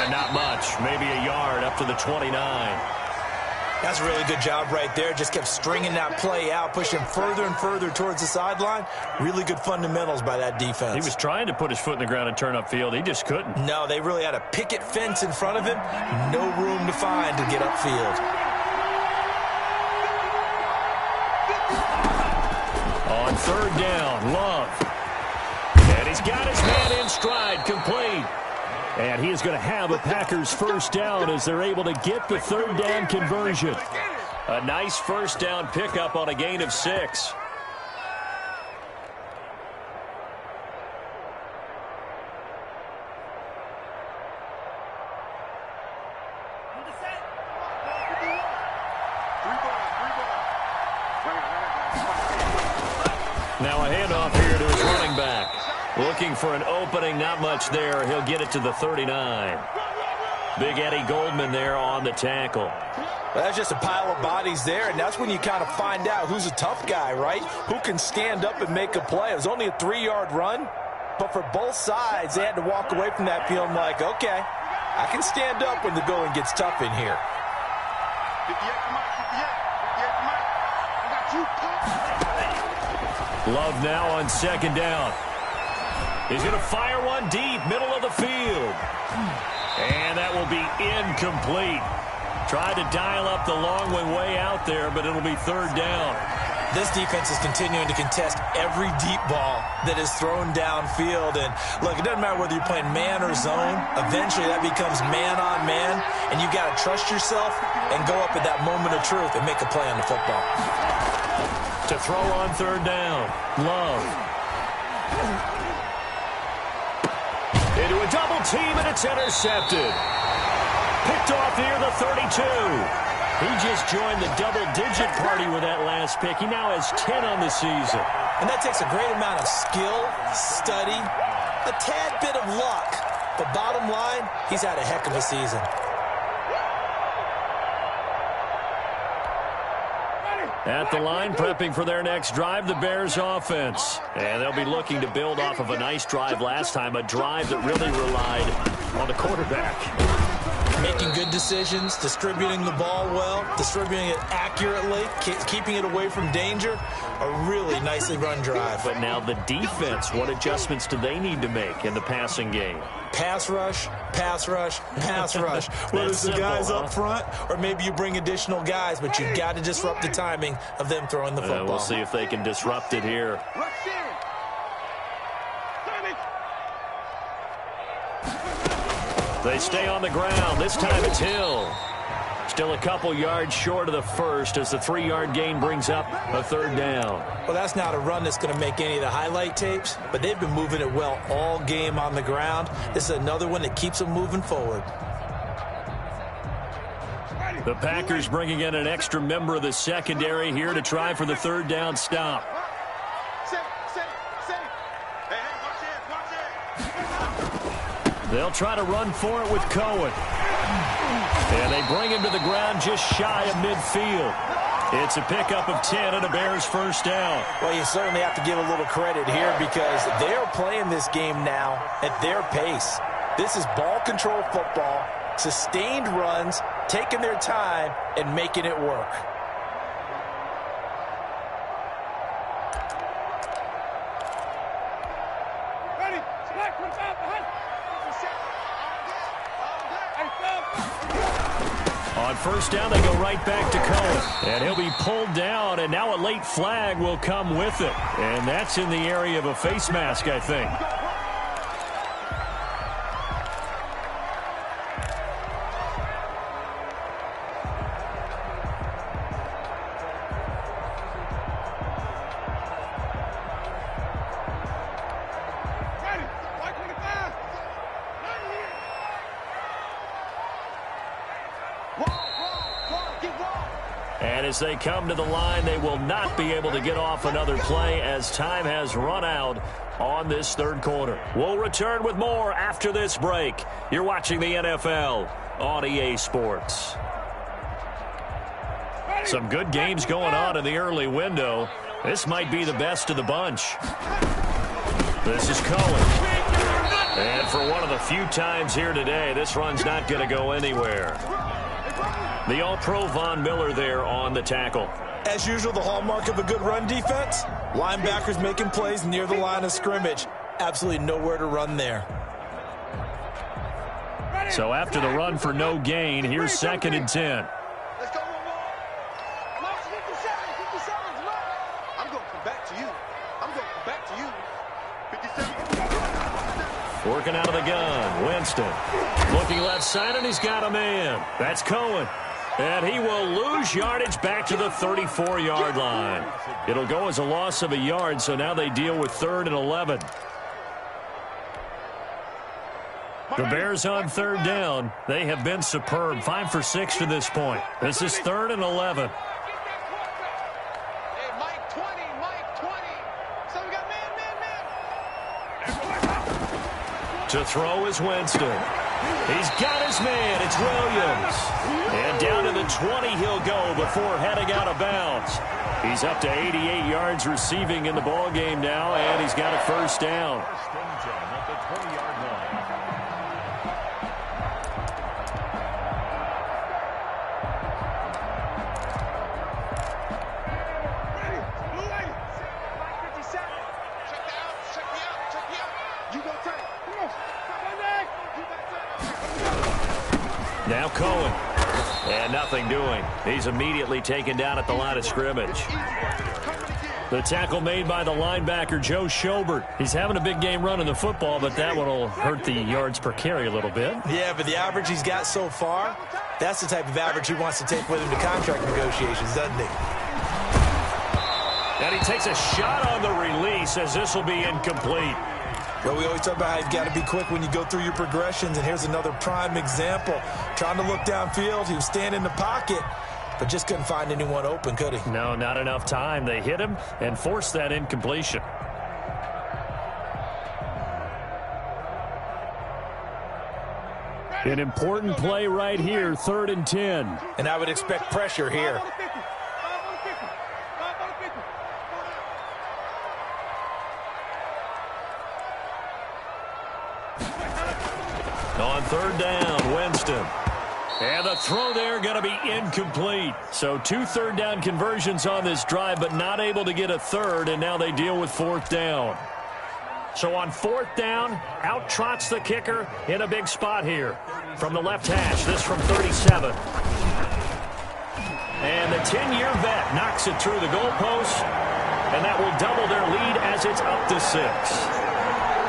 And not much. Maybe a yard up to the 29. That's a really good job right there. Just kept stringing that play out, pushing further and further towards the sideline. Really good fundamentals by that defense. He was trying to put his foot in the ground and turn upfield. He just couldn't. No, they really had a picket fence in front of him. No room to find to get upfield. On 3rd down, Love. And he's got his man in stride, complete. And he is going to have a Packers first down as they're able to get the 3rd down conversion. A nice first down pickup on a gain of 6. Now a handoff here to his running back. Looking for an opening, not much there. He'll get it to the 39. Big Eddie Goldman there on the tackle. Well, that's just a pile of bodies there, and that's when you kind of find out who's a tough guy, right? Who can stand up and make a play. It was only a 3-yard run, but for both sides, they had to walk away from that feeling like, okay, I can stand up when the going gets tough in here. 58, come on, 58, come on. I got you. Love now on 2nd down. He's going to fire one deep, middle of the field. And that will be incomplete. Tried to dial up the long way out there, but it'll be 3rd down. This defense is continuing to contest every deep ball that is thrown downfield. And, look, it doesn't matter whether you're playing man or zone. Eventually, that becomes man-on-man, and you've got to trust yourself and go up at that moment of truth and make a play on the football. To throw on 3rd down, Love. Into a double team, and it's intercepted. Picked off near the 32. He just joined the double-digit party with that last pick. He now has 10 on the season. And that takes a great amount of skill, study, a tad bit of luck. But bottom line, he's had a heck of a season. At the line, prepping for their next drive, the Bears offense. And they'll be looking to build off of a nice drive last time, a drive that really relied on the quarterback. Making good decisions, distributing the ball well, distributing it accurately, keeping it away from danger. A really nicely run drive. But now the defense, what adjustments do they need to make in the passing game? Pass rush, pass rush, pass rush. Whether it's the guys up front or maybe you bring additional guys, but you've got to disrupt the timing of them throwing the football. We'll see if they can disrupt it here. They stay on the ground. This time it's Hill. Still a couple yards short of the first as the 3-yard gain brings up a third down. Well, that's not a run that's going to make any of the highlight tapes, but they've been moving it well all game on the ground. This is another one that keeps them moving forward. The Packers bringing in an extra member of the secondary here to try for the third down stop. They'll try to run for it with Cohen. And they bring him to the ground just shy of midfield. It's a pickup of 10 and a Bears first down. Well, you certainly have to give a little credit here because they're playing this game now at their pace. This is ball control football, sustained runs, taking their time, and making it work. On first down, they go right back to Cohen. And he'll be pulled down, and now a late flag will come with it. And that's in the area of a face mask, I think. And as they come to the line, they will not be able to get off another play as time has run out on this third quarter. We'll return with more after this break. You're watching the NFL on EA Sports. Some good games going on in the early window. This might be the best of the bunch. This is Cohen. And for one of the few times here today, this run's not going to go anywhere. The All-Pro Von Miller there on the tackle. As usual, the hallmark of a good run defense, linebackers making plays near the line of scrimmage. Absolutely nowhere to run there. So after the run for no gain, here's 2nd and 10. Let's go one more. I'm out 57. I'm going to come back to you. I'm going to come back to you. 57. Working out of the gun, Winston. Looking left side, and he's got a man. That's Cohen. And he will lose yardage back to the 34-yard line. It'll go as a loss of a yard, so now they deal with 3rd and 11. The Bears on third down. They have been superb. 5 for 6 to this point. This is 3rd and 11. Hey, Mike 20, Mike 20. So we got man. To throw is Winston. He's got his man. It's Williams. And down to the 20 he'll go before heading out of bounds. He's up to 88 yards receiving in the ballgame now, and he's got a first down. First and 10 at the 20-yard line. Blue lady. 57. Check me out. Check me out. Check me out. You go take. Come on. Now Cohen. And nothing doing. He's immediately taken down at the line of scrimmage. The tackle made by the linebacker, Joe Schobert. He's having a big game running the football, but that one will hurt the yards per carry a little bit. Yeah, but the average he's got so far, that's the type of average he wants to take with him to contract negotiations, doesn't he? And he takes a shot on the release as this will be incomplete. Well, we always talk about how you've got to be quick when you go through your progressions, and here's another prime example. Trying to look downfield, he was standing in the pocket, but just couldn't find anyone open, could he? No, not enough time. They hit him and forced that incompletion. An important play right here, 3rd and 10. And I would expect pressure here. On 3rd down, Winston. And the throw there going to be incomplete. So 2 third-down conversions on this drive, but not able to get a third, and now they deal with 4th down. So on 4th down, out trots the kicker in a big spot here. From the left hash, this from 37. And the 10-year vet knocks it through the goalpost, and that will double their lead as it's up to 6.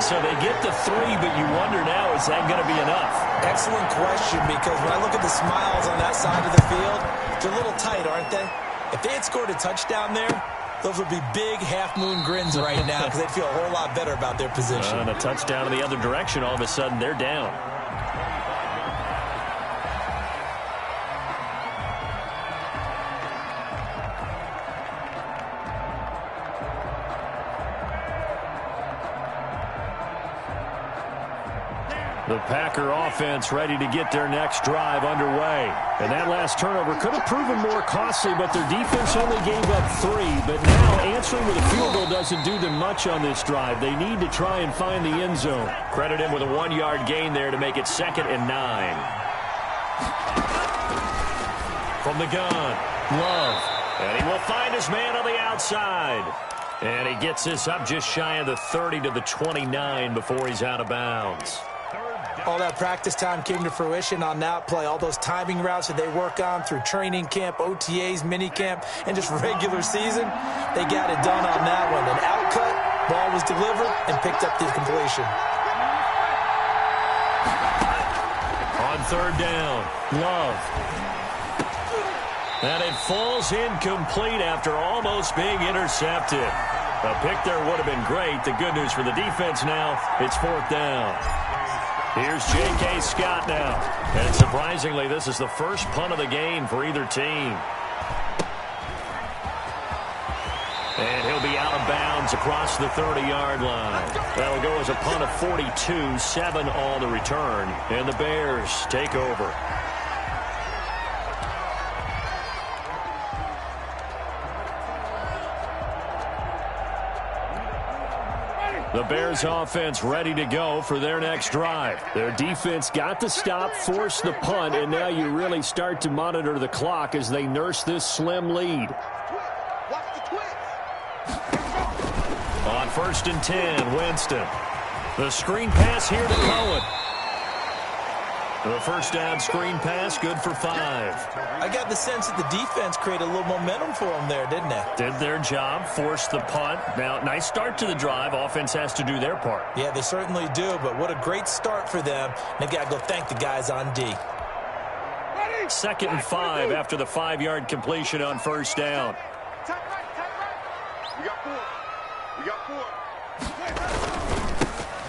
So they get to 3, but you wonder now, is that going to be enough? Excellent question, because when I look at the smiles on that side of the field, they're a little tight, aren't they? If they had scored a touchdown there, those would be big half-moon grins right now because they'd feel a whole lot better about their position. And a touchdown in the other direction, all of a sudden they're down. The Packer offense ready to get their next drive underway. And that last turnover could have proven more costly, but their defense only gave up 3. But now answering with a field goal doesn't do them much on this drive. They need to try and find the end zone. Credit him with a 1-yard gain there to make it 2nd and 9. From the gun, Love. And he will find his man on the outside. And he gets this up just shy of the 30 to the 29 before he's out of bounds. All that practice time came to fruition on that play. All those timing routes that they work on through training camp, OTAs, minicamp, and just regular season, they got it done on that one. An outcut, ball was delivered, and picked up the completion. On 3rd down, Love. And it falls incomplete after almost being intercepted. A pick there would have been great. The good news for the defense now, it's 4th down. Here's J.K. Scott now. And surprisingly, this is the first punt of the game for either team. And he'll be out of bounds across the 30-yard line. That'll go as a punt of 42, 7 on the return. And the Bears take over. The Bears offense ready to go for their next drive. Their defense got the stop, forced the punt, and now you really start to monitor the clock as they nurse this slim lead. On 1st and 10, Winston. The screen pass here to Cohen. The first down screen pass, good for 5. I got the sense that the defense created a little momentum for them there, didn't they? Did their job, forced the punt. Now, nice start to the drive. Offense has to do their part. Yeah, they certainly do, but what a great start for them. They've got to go thank the guys on D. 2nd and 5 after the 5-yard completion on 1st down. Tight right. We got 4.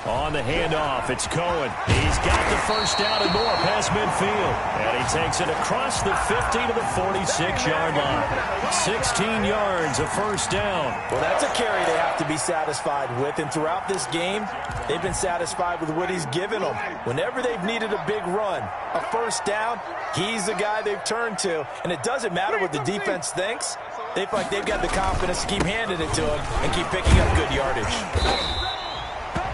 On the handoff, it's Cohen. He's got the first down and more past midfield. And he takes it across the 50 to the 46-yard line. 16 yards, a first down. Well, that's a carry they have to be satisfied with. And throughout this game, they've been satisfied with what he's given them. Whenever they've needed a big run, a first down, he's the guy they've turned to. And it doesn't matter what the defense thinks. They feel like they've got the confidence to keep handing it to him and keep picking up good yardage.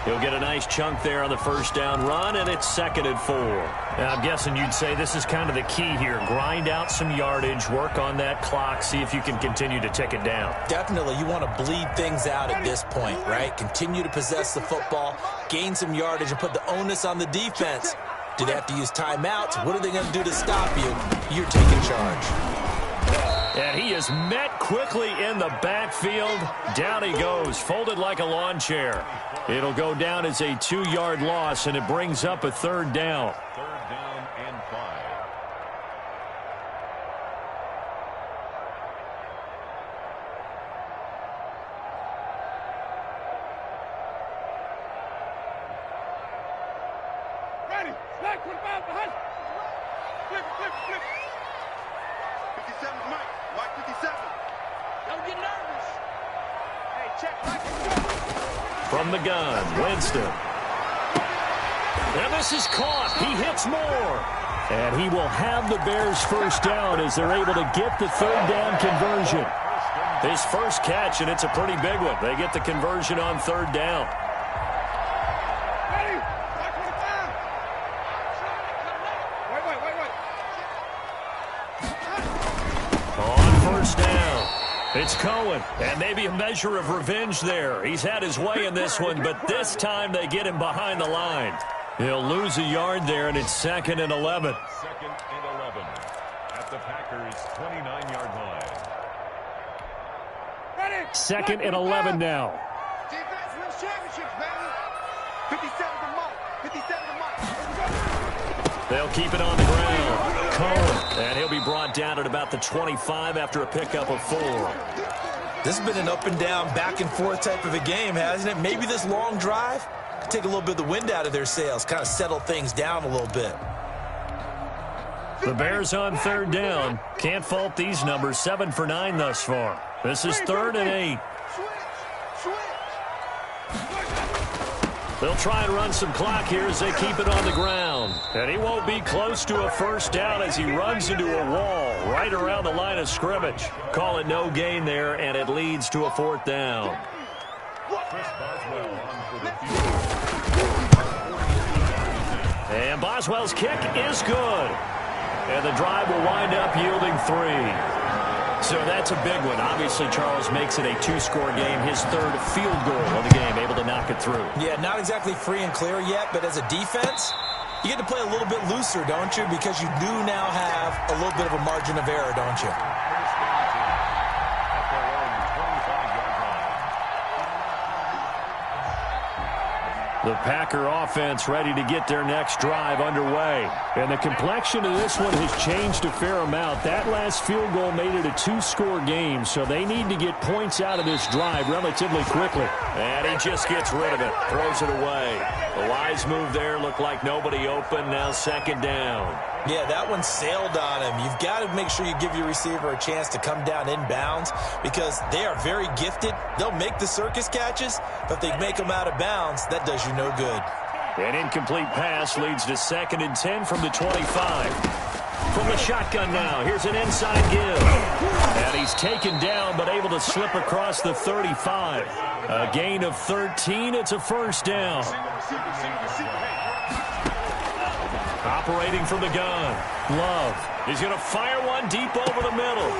He'll get a nice chunk there on the first down run, and it's 2nd and 4. Now, I'm guessing you'd say this is kind of the key here. Grind out some yardage, work on that clock, see if you can continue to tick it down. Definitely. You want to bleed things out at this point, right? Continue to possess the football, gain some yardage, and put the onus on the defense. Do they have to use timeouts? What are they going to do to stop you? You're taking charge. And he is met quickly in the backfield. Down he goes, folded like a lawn chair. It'll go down as a 2-yard loss, and it brings up a 3rd down. 3rd down and 5. Ready. Slack with the ball behind. Flip. 57 Mike 57. Don't get nervous. Hey, check Mike. From the gun, Winston. And this is caught. He hits more. And he will have the Bears first down as they're able to get the 3rd down conversion. His first catch, and it's a pretty big one. They get the conversion on 3rd down. Ready. Slack with the ball. Wait. first down. It's Cohen, and maybe a measure of revenge there. He's had his way in this one, but this time they get him behind the line. He'll lose a yard there, and it's 2nd and 11. 2nd and 11 at the Packers' 29-yard line. 2nd and 11 now. Defense wins championships, baby. 57 to mark. 57 to mark. They'll keep it on the ground. Cohen, and he'll be brought down at about the 25 after a pickup of 4. This has been an up and down, back and forth type of a game, hasn't it? Maybe this long drive, take a little bit of the wind out of their sails, kind of settle things down a little bit. The Bears on 3rd down. Can't fault these numbers. 7 for 9 thus far. This is 3rd and 8. They'll try and run some clock here as they keep it on the ground. And he won't be close to a first down as he runs into a wall right around the line of scrimmage. Call it no gain there, and it leads to a 4th down. And Boswell's kick is good. And the drive will wind up yielding 3. So that's a big one. Obviously, Charles makes it a 2-score game. His 3rd field goal of the game, able to knock it through. Yeah, not exactly free and clear yet, but as a defense, you get to play a little bit looser, don't you? Because you do now have a little bit of a margin of error, don't you? The Packer offense ready to get their next drive underway. And the complexion of this one has changed a fair amount. That last field goal made it a 2-score game, so they need to get points out of this drive relatively quickly. And he just gets rid of it, throws it away. The wise move there, looked like nobody open, now 2nd down. Yeah, that one sailed on him. You've got to make sure you give your receiver a chance to come down inbounds because they are very gifted. They'll make the circus catches, but if they make them out of bounds, that does you no good. An incomplete pass leads to 2nd and 10 from the 25. From the shotgun now, here's an inside give. And he's taken down, but able to slip across the 35. A gain of 13, it's a first down. Operating from the gun, Love. He's going to fire one deep over the middle.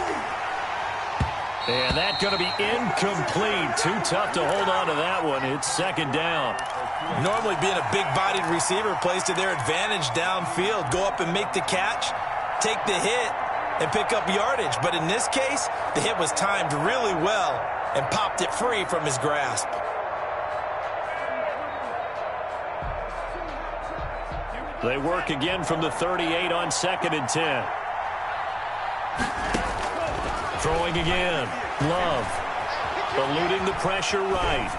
And that's going to be incomplete. Too tough to hold on to that one. It's 2nd down. Normally being a big-bodied receiver plays to their advantage downfield. Go up and make the catch, take the hit, and pick up yardage. But in this case, the hit was timed really well and popped it free from his grasp. They work again from the 38 on 2nd and 10. Throwing again. Love. Eluding the pressure right.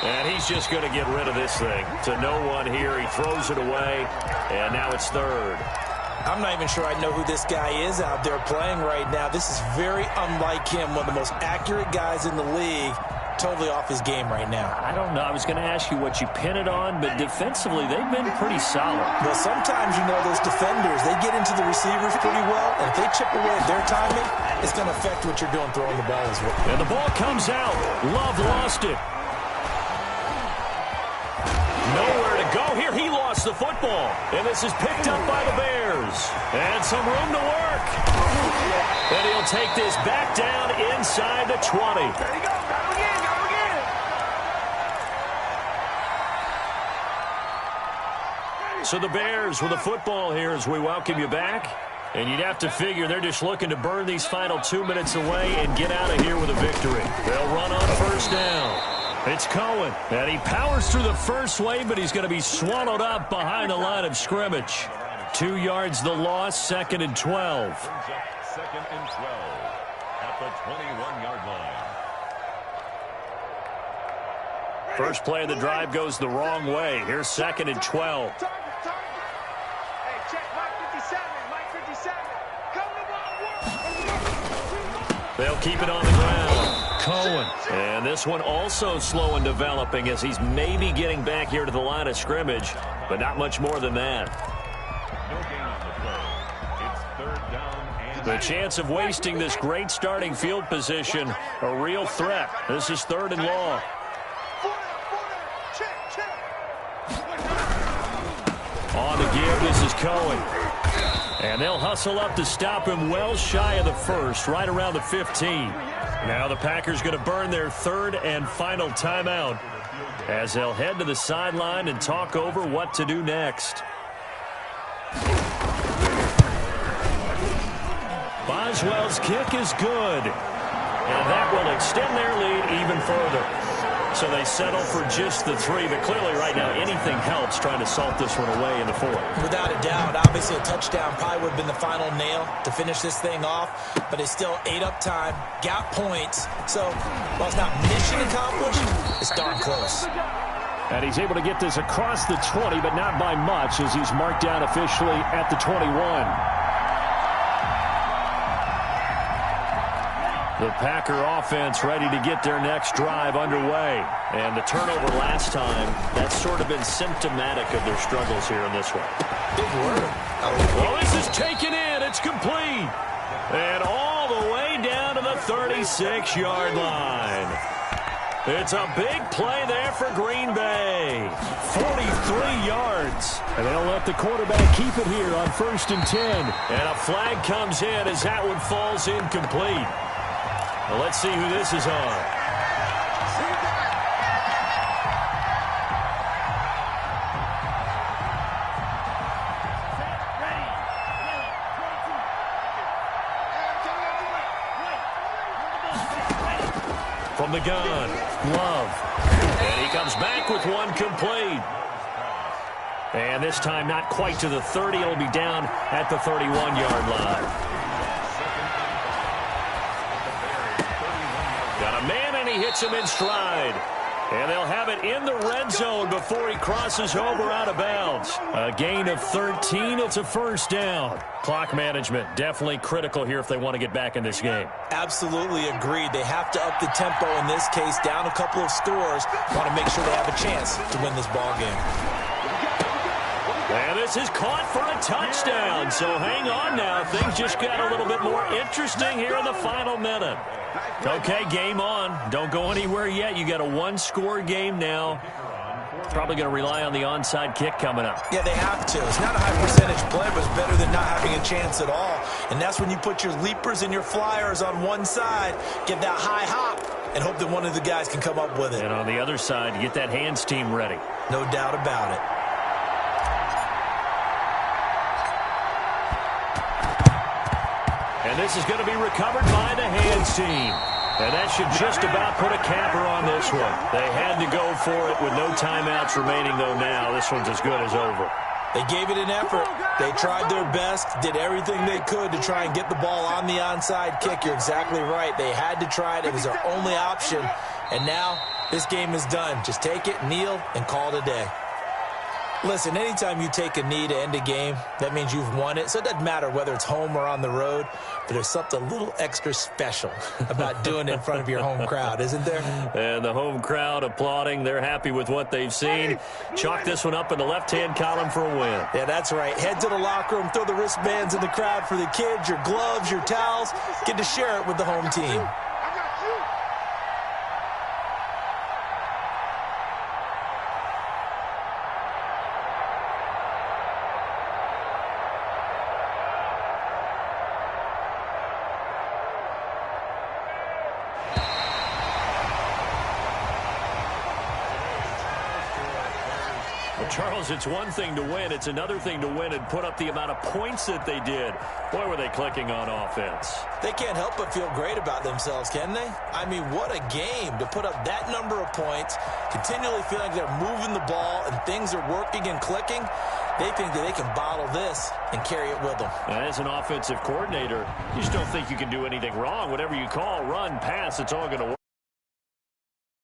And he's just going to get rid of this thing. To no one here. He throws it away. And now it's 3rd. I'm not even sure I know who this guy is out there playing right now. This is very unlike him. One of the most accurate guys in the league. Totally off his game right now. I don't know. I was going to ask you what you pin it on, but defensively, they've been pretty solid. Well, sometimes, you know, those defenders, they get into the receivers pretty well, and if they chip away at their timing, it's going to affect what you're doing throwing the ball as well. And the ball comes out. Love lost it. Nowhere to go here. He lost the football. And this is picked up by the Bears. And some room to work. And he'll take this back down inside the 20. There you go. Got him again. Got him again. So the Bears with the football here as we welcome you back. And you'd have to figure they're just looking to burn these final 2 minutes away and get out of here with a victory. They'll run on first down. It's Cohen, and he powers through the first wave, but he's going to be swallowed up behind the line of scrimmage. 2 yards the loss, 2nd and 12. 2nd and 12 at the 21-yard line. First play of the drive goes the wrong way. Here's 2nd and 12. Hey, check Mike 57. Mike 57. Come to ball. They'll keep it on the ground. Cohen. And this one also slow in developing as he's maybe getting back here to the line of scrimmage, but not much more than that. No gain on the play. It's 3rd down and The chance of wasting this great starting field position, a real threat. This is 3rd and long. On the give, this is Cohen. And And they'll hustle up to stop him well shy of the first, right around the 15. Now the Packers going to burn their third and final timeout as they'll head to the sideline and talk over what to do next. Boswell's kick is good. And that will extend their lead even further. So they settle for just the 3, but clearly right now anything helps trying to salt this one away in the 4th. Without a doubt, obviously a touchdown probably would have been the final nail to finish this thing off, but it's still ate up time, got points. So while it's not mission accomplished, it's darn close. And he's able to get this across the 20, but not by much as he's marked down officially at the 21. The Packer offense ready to get their next drive underway. And the turnover last time, that's sort of been symptomatic of their struggles here in this one. Big word. Well, this is taken in. It's complete. And all the way down to the 36-yard line. It's a big play there for Green Bay. 43 yards. And they'll let the quarterback keep it here on 1st and 10. And a flag comes in as that one falls incomplete. Well, let's see who this is on. From the gun, Love. And he comes back with one complete. And this time not quite to the 30. It'll be down at the 31-yard line. Got a man, and he hits him in stride. And they'll have it in the red zone before he crosses over out of bounds. A gain of 13. It's a first down. Clock management definitely critical here if they want to get back in this game. Absolutely agreed. They have to up the tempo in this case, down a couple of scores. Want to make sure they have a chance to win this ball game. And this is caught for a touchdown. So hang on now. Things just got a little bit more interesting here in the final minute. Okay, game on. Don't go anywhere yet. You got a one-score game now. Probably going to rely on the onside kick coming up. Yeah, they have to. It's not a high percentage play, but it's better than not having a chance at all. And that's when you put your leapers and your flyers on one side, get that high hop, and hope that one of the guys can come up with it. And on the other side, get that hands team ready. No doubt about it. And this is going to be recovered by the hands team. And that should just about put a capper on this one. They had to go for it with no timeouts remaining, though now. This one's as good as over. They gave it an effort. They tried their best, did everything they could to try and get the ball on the onside kick. You're exactly right. They had to try it. It was their only option. And now this game is done. Just take it, kneel, and call it a day. Listen, anytime you take a knee to end a game, that means you've won it. So it doesn't matter whether it's home or on the road, but there's something a little extra special about doing it in front of your home crowd, isn't there? And the home crowd applauding. They're happy with what they've seen. Chalk this one up in the left-hand column for a win. Yeah, that's right. Head to the locker room, throw the wristbands in the crowd for the kids, your gloves, your towels. Get to share it with the home team. Charles, it's one thing to win. It's another thing to win and put up the amount of points that they did. Boy, were they clicking on offense. They can't help but feel great about themselves, can they? I mean, what a game to put up that number of points, continually feeling like they're moving the ball and things are working and clicking. They think that they can bottle this and carry it with them. As an offensive coordinator, you just don't think you can do anything wrong. Whatever you call, run, pass, it's all going to work.